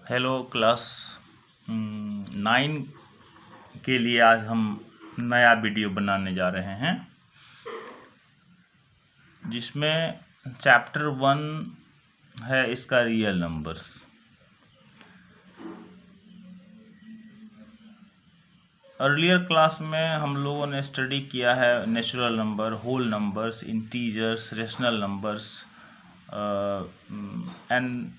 Hello class 9 के लिए आज हम नया वीडियो बनाने जा रहे हैं जिसमें चैप्टर 1 है इसका रियल नंबर्स। अर्लियर क्लास में हम लोगों ने स्टडी किया है natural number, whole numbers, integers, rational numbers and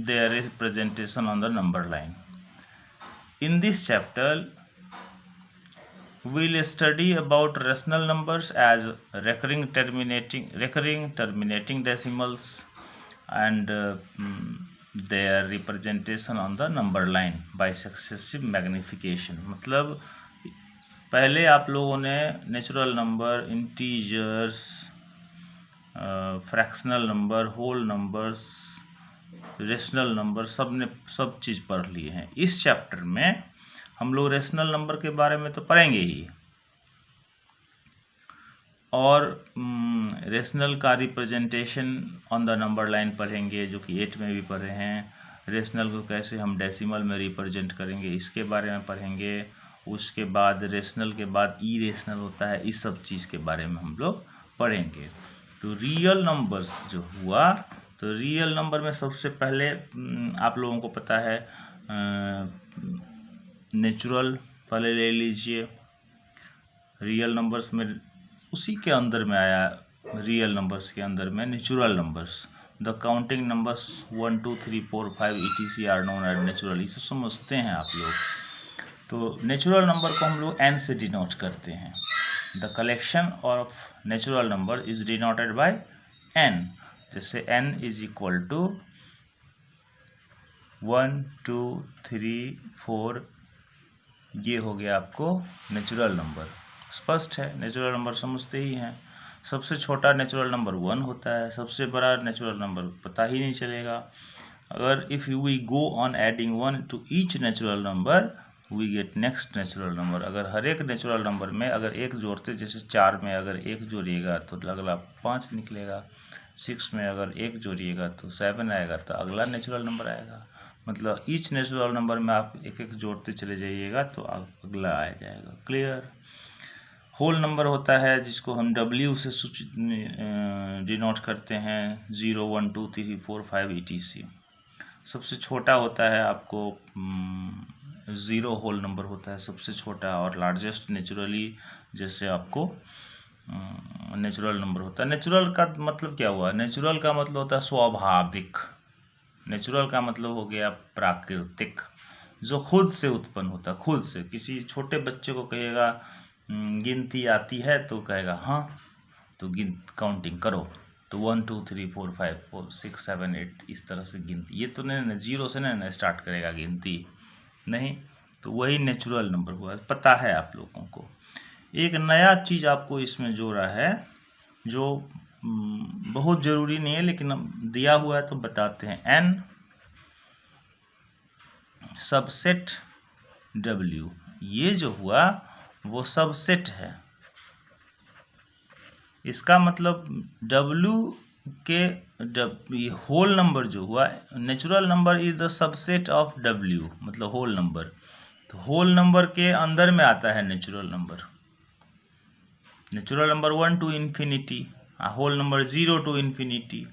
their representation on the number line. In this chapter we will study about rational numbers as recurring terminating decimals and their representation on the number line by successive magnification। मतलब पहले आप लोगों ने natural number, integers, fractional number, whole numbers, rational number सब चीज़ पढ़ लिए हैं। इस चैप्टर में हम लोग रेशनल नंबर के बारे में तो पढ़ेंगे ही, और रेशनल का representation on the number line पढ़ेंगे, जो कि 8 में भी पढ़े हैं। रेशनल को कैसे हम डेसिमल में रिप्रेजेंट करेंगे इसके बारे में पढ़ेंगे। उसके बाद रेशनल के बाद इरेशनल होता है, इस सब चीज़ के बारे में हम लोग पढ़ेंगे। तो रियल नंबर्स जो हुआ, तो रियल नंबर में सबसे पहले आप लोगों को पता है नेचुरल पहले ले लीजिए। रियल नंबर्स में उसी के अंदर में आया, रियल नंबर्स के अंदर में natural numbers. The counting numbers 1 2 3 4 5 etc are known as natural. इसे समझते हैं आप लोग। तो नेचुरल नंबर को हम लोग n से डिनोट करते हैं। The collection of natural number is denoted by n। जैसे n इज इक्वल टू 1 2 3 4, ये हो गया आपको नेचुरल नंबर। स्पष्ट है, नेचुरल नंबर समझते ही हैं। सबसे छोटा नेचुरल नंबर 1 होता है, सबसे बड़ा नेचुरल नंबर पता ही नहीं चलेगा। अगर if we go on adding 1 to each natural number we get next natural number. अगर हर एक नेचुरल नंबर में अगर एक जोड़ते, जैसे 4 में अगर एक जोड़िएगा तो अगला 5 निकलेगा, 6 में अगर एक जोड़िएगा तो 7 आएगा, तो अगला नेचुरल नंबर आएगा। मतलब ईच नेचुरल नंबर में आप एक एक जोड़ते चले जाइएगा तो अगला आ जाएगा। क्लियर। होल नंबर होता है जिसको हम W से डिनोट करते हैं, 0 1 2 3 4 5 etc। सबसे छोटा होता है आपको 0 होल नंबर होता है सबसे छोटा, और लार्जेस्ट नेचुरली जैसे आपको नेचुरल नंबर होता है। नेचुरल का मतलब क्या हुआ? नेचुरल का मतलब होता है स्वाभाविक। नेचुरल का मतलब हो गया प्राकृतिक, जो खुद से उत्पन्न होता है। खुद से किसी छोटे बच्चे को कहिएगा गिनती आती है तो कहेगा हाँ, तो काउंटिंग करो, तो 1 2 3 4 5 4 6 7 8 इस तरह से गिनती। ये तो नहीं, 0 से नहीं स्टार्ट करेगा गिनती, नहीं। तो वही नेचुरल नंबर हुआ, पता है आप लोगों को। एक नया चीज़ आपको इसमें जोड़ा है जो बहुत ज़रूरी नहीं है, लेकिन दिया हुआ है तो बताते हैं। n सबसेट w, ये जो हुआ वो सबसेट है। इसका मतलब w के ये होल नंबर जो हुआ, natural number is the subset of w, मतलब होल नंबर। तो होल नंबर के अंदर में आता है natural number. Natural number 1 to infinity, whole number 0 to infinity.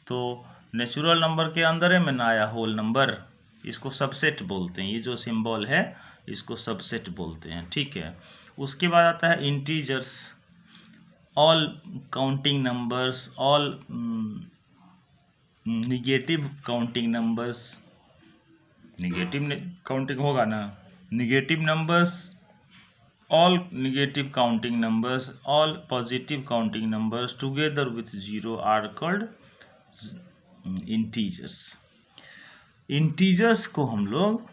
तो नेचुरल नंबर के अंदर में ना आया होल नंबर, इसको सबसेट बोलते हैं। ये जो सिंबल है इसको सबसेट बोलते हैं, ठीक है। उसके बाद आता है integers, all counting numbers, all negative counting numbers. Negative counting होगा ना, negative numbers, all negative counting numbers, all positive counting numbers together with 0 are called integers। Integers को हम लोग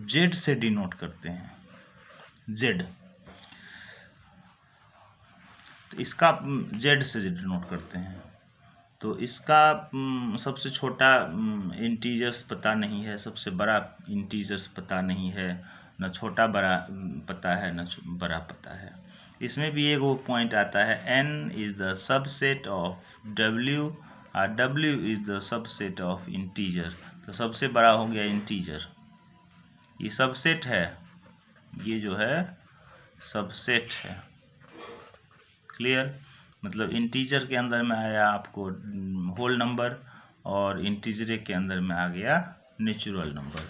z से डिनोट करते हैं, z। तो इसका z से डिनोट करते हैं। तो इसका सबसे छोटा इंटीजर्स पता नहीं है, सबसे बड़ा इंटीजर्स पता नहीं है, न छोटा बड़ा पता है न बड़ा पता है। इसमें भी एक वो पॉइंट आता है, n is the subset of w और W is the subset of integer. तो सबसे बड़ा हो गया इंटीजर, ये सबसेट है, ये जो है सबसेट है। क्लियर, मतलब इंटीजर के अंदर में आया आपको होल नंबर और इंटीजर के अंदर में आ गया नेचुरल नंबर।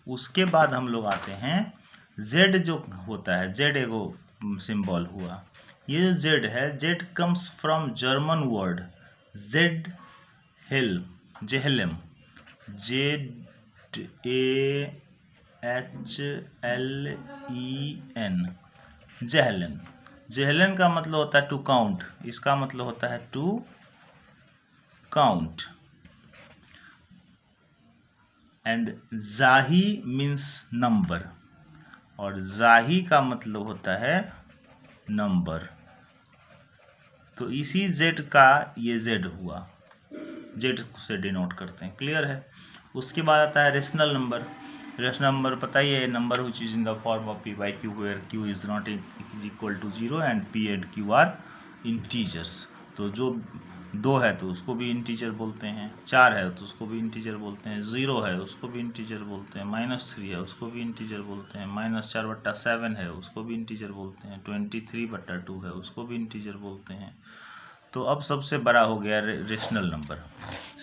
उसके बाद हम लोग आते हैं Z जो होता है, Z एगो सिंबल हुआ। ये जो Z है, Z comes from German word जेड हेल जेहलेम, JAHLEN, जेहलेन। जेहलेन का मतलब होता है टू काउंट, इसका मतलब होता है टू काउंट। एंड जाही मीन्स नंबर, और जाही का मतलब होता है नंबर। तो इसी Z का ये Z हुआ, Z से डिनोट करते हैं। क्लियर है। उसके बाद आता है रेशनल नंबर। रेशनल नंबर पता ही है, number which is in the form of P by Q where Q is not is equal to 0 and P and Q are integers. तो जो 2 है तो उसको भी इंटीजर बोलते हैं, 4 है तो उसको भी इंटीजर बोलते हैं, 0 है उसको भी इंटीजर बोलते हैं, -3 है उसको भी इंटीजर बोलते हैं, -4/7 है उसको भी इंटीजर बोलते हैं, 23/2 है उसको भी इंटीजर बोलते हैं। तो अब सबसे बड़ा हो गया रेशनल नंबर।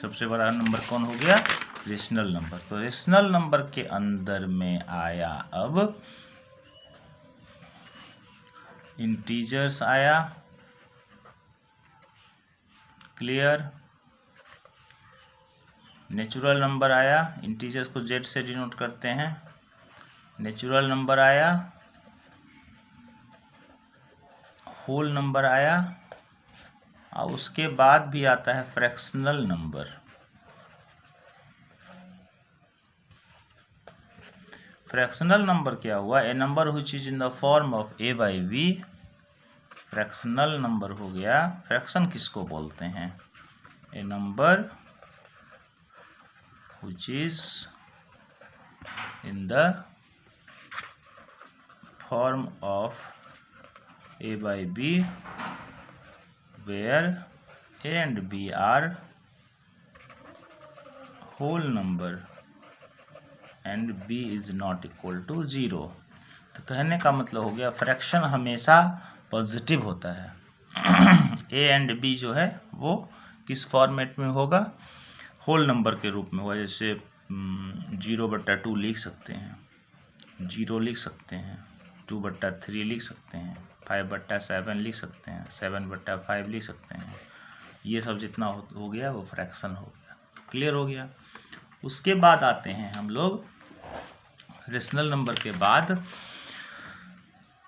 सबसे बड़ा नंबर कौन हो गया? Rational number. तो रेशनल नंबर के अंदर में आया अब इंटीजर्स आया। क्लियर। नेचुरल नंबर आया, इंटीजर्स को Z से डिनोट करते हैं। नेचुरल नंबर आया, होल नंबर आया, और उसके बाद भी आता है फ्रैक्शनल नंबर। फ्रैक्शनल नंबर क्या हुआ? A number which is in the form of A by V। Fractional number हो गया, फ्रैक्शन किसको बोलते हैं? A number which is in the form of A by B where A and B are whole number and B is not equal to 0। तो कहने का मतलब हो गया फ्रैक्शन हमेशा पॉजिटिव होता है। A एंड B जो है वो किस फॉर्मेट में होगा? होल नंबर के रूप में होगा। जैसे 0/2 लिख सकते हैं, 0 लिख सकते हैं, 2/3 लिख सकते हैं, 5/7 लिख सकते हैं, 7/5 लिख सकते हैं। ये सब जितना हो गया वो फ्रैक्शन हो गया। क्लियर हो गया। उसके बाद आते हैं हम लोग रेशनल नंबर के बाद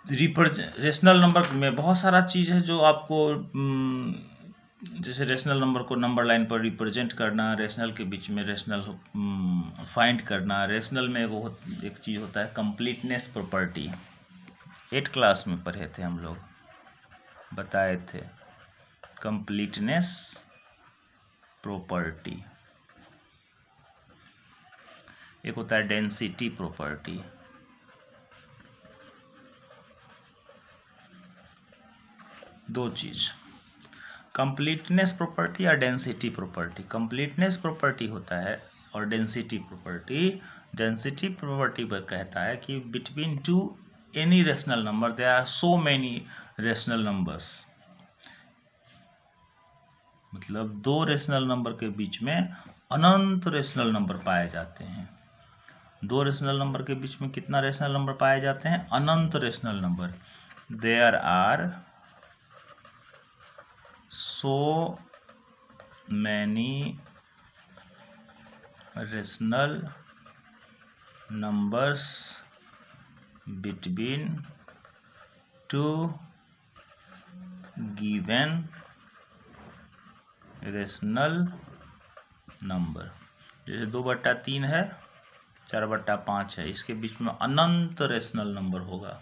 रेशनल नंबर में बहुत सारा चीज़ है जो आपको जैसे रेशनल नंबर को नंबर लाइन पर रिप्रेजेंट करना, रेशनल के बीच में रेशनल फाइंड करना। रेशनल में एक चीज़ होता है कंप्लीटनेस प्रॉपर्टी। 8th क्लास में पढ़े थे हम लोग, बताए थे कंप्लीटनेस प्रॉपर्टी। एक होता है डेंसिटी प्रॉपर्टी। दो चीज, कंप्लीटनेस प्रॉपर्टी या डेंसिटी प्रॉपर्टी। कंप्लीटनेस प्रॉपर्टी होता है और डेंसिटी प्रॉपर्टी। डेंसिटी प्रॉपर्टी पर कहता है कि between two any rational number there are so many rational numbers. मतलब 2 रेशनल नंबर के बीच में अनंत रेशनल नंबर पाए जाते हैं। 2 रेशनल नंबर के बीच में कितना रेशनल नंबर पाए जाते हैं? अनंत rational number. There are so many rational numbers between two given rational number। जैसे 2/3 है, 4/5 है, इसके बीच में अनंत रेशनल नंबर होगा।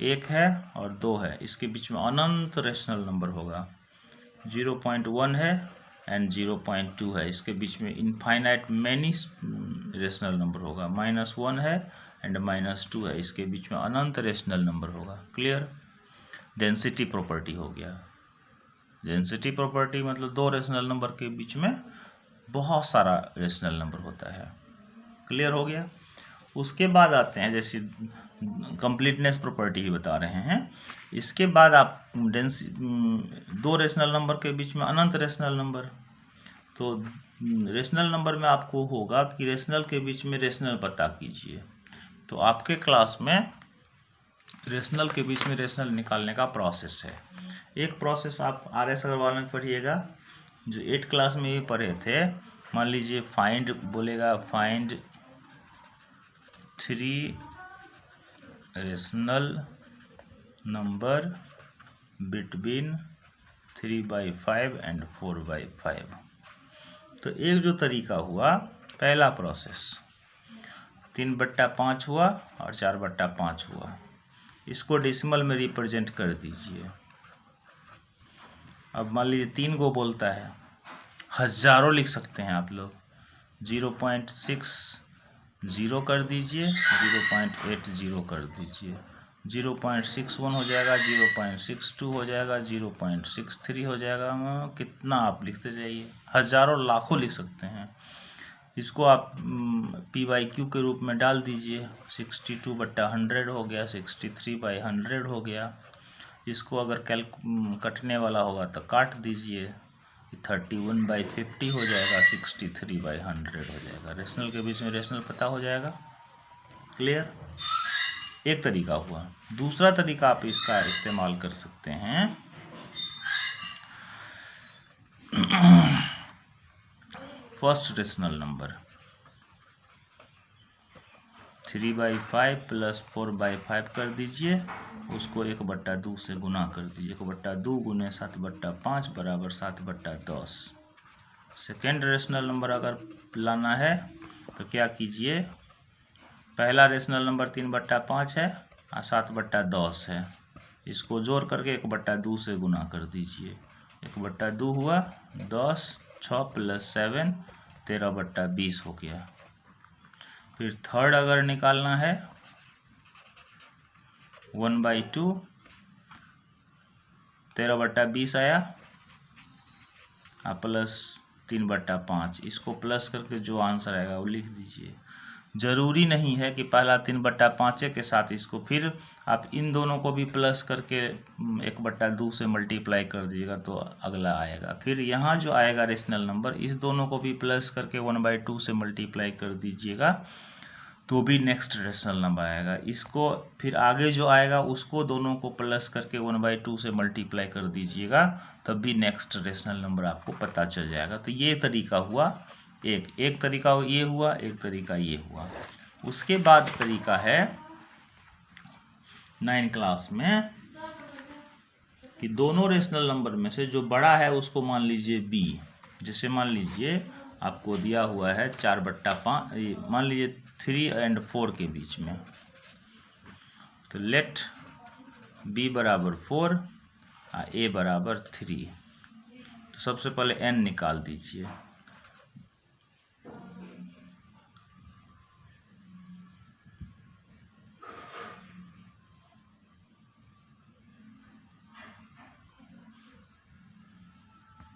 1 है और 2 है, इसके बीच में अनंत रेशनल नंबर होगा। 0.1 है एंड 0.2 है, इसके बीच में इनफाइनाइट मैनी रेशनल नंबर होगा। -1 है एंड -2 है, इसके बीच में अनंत रेशनल नंबर होगा। क्लियर। डेंसिटी प्रॉपर्टी हो गया। डेंसिटी प्रॉपर्टी मतलब दो रेशनल नंबर के बीच में बहुत सारा रेशनल नंबर होता है। क्लियर हो गया। उसके बाद आते हैं, जैसे कंप्लीटनेस प्रॉपर्टी ही बता रहे हैं। इसके बाद आप दो रेशनल नंबर के बीच में अनंत रेशनल नंबर, तो रेशनल नंबर में आपको होगा कि रेशनल के बीच में रेशनल पता कीजिए। तो आपके क्लास में रेशनल के बीच में रेशनल निकालने का प्रोसेस है। एक प्रोसेस आप RS अग्रवाल में पढ़िएगा, जो 8th क्लास में ही पढ़े थे। मान लीजिए फाइंड बोलेगा, find 3 rational number between 3/5 and 4/5। तो एक जो तरीका हुआ, पहला प्रोसेस 3/5 हुआ और 4/5 हुआ, इसको डेसिमल में रिप्रेजेंट कर दीजिए। अब मान लीजिए 3 को बोलता है, हजारों लिख सकते हैं आप लोग, 0.60 कर दीजिए, 0.80 कर दीजिए, 0.61 हो जाएगा, 0.62 हो जाएगा, 0.63 हो जाएगा। कितना आप लिखते जाइए, हजारों लाखों लिख सकते हैं। इसको आप P/Q के रूप में डाल दीजिए, 62/100 हो गया, 63/100 हो गया। इसको अगर कटने वाला होगा तो काट दीजिए, 31/50 हो जाएगा, 63/100 हो जाएगा। रेशनल के बीच में रेशनल पता हो जाएगा। क्लियर। एक तरीका हुआ। दूसरा तरीका आप इसका इस्तेमाल कर सकते हैं, फर्स्ट रेशनल नंबर 3/5 प्लस 4/5 कर दीजिए, उसको 1/2 से गुना कर दीजिए। 1/2 गुने 7/5 बराबर 7/10। सेकेंड रेशनल नंबर अगर लाना है तो क्या कीजिए, पहला रेशनल नंबर 3/5 है और 7/10 है, इसको जोड़ करके 1/2 से गुना कर दीजिए। 1/2 हुआ 10, 6 + 7 13/20 हो गया। फिर थर्ड अगर निकालना है 1/2, 13/20 आया प्लस 3/5, इसको प्लस करके जो आंसर आएगा वो लिख दीजिए। जरूरी नहीं है कि पहला 3/5 के साथ इसको फिर आप इन दोनों को भी प्लस करके 1/2 से मल्टीप्लाई कर दीजिएगा तो अगला आएगा। फिर यहाँ जो आएगा रेशनल नंबर, इस दोनों को भी प्लस करके 1/2 से मल्टीप्लाई कर दीजिएगा तो भी नेक्स्ट रेशनल नंबर आएगा। इसको फिर आगे जो आएगा उसको दोनों को प्लस करके 1/2 से मल्टीप्लाई कर दीजिएगा, तब भी नेक्स्ट रेशनल नंबर आपको पता चल जाएगा। तो ये तरीका हुआ, एक तरीका ये हुआ, एक तरीका ये हुआ। उसके बाद तरीका है 9th क्लास में कि दोनों रेशनल नंबर में से जो बड़ा है उसको मान लीजिए b। जैसे मान लीजिए आपको दिया हुआ है 4/5, मान लीजिए 3 और 4 के बीच में, तो लेट b बराबर 4 और a बराबर 3। तो सबसे पहले n निकाल दीजिए,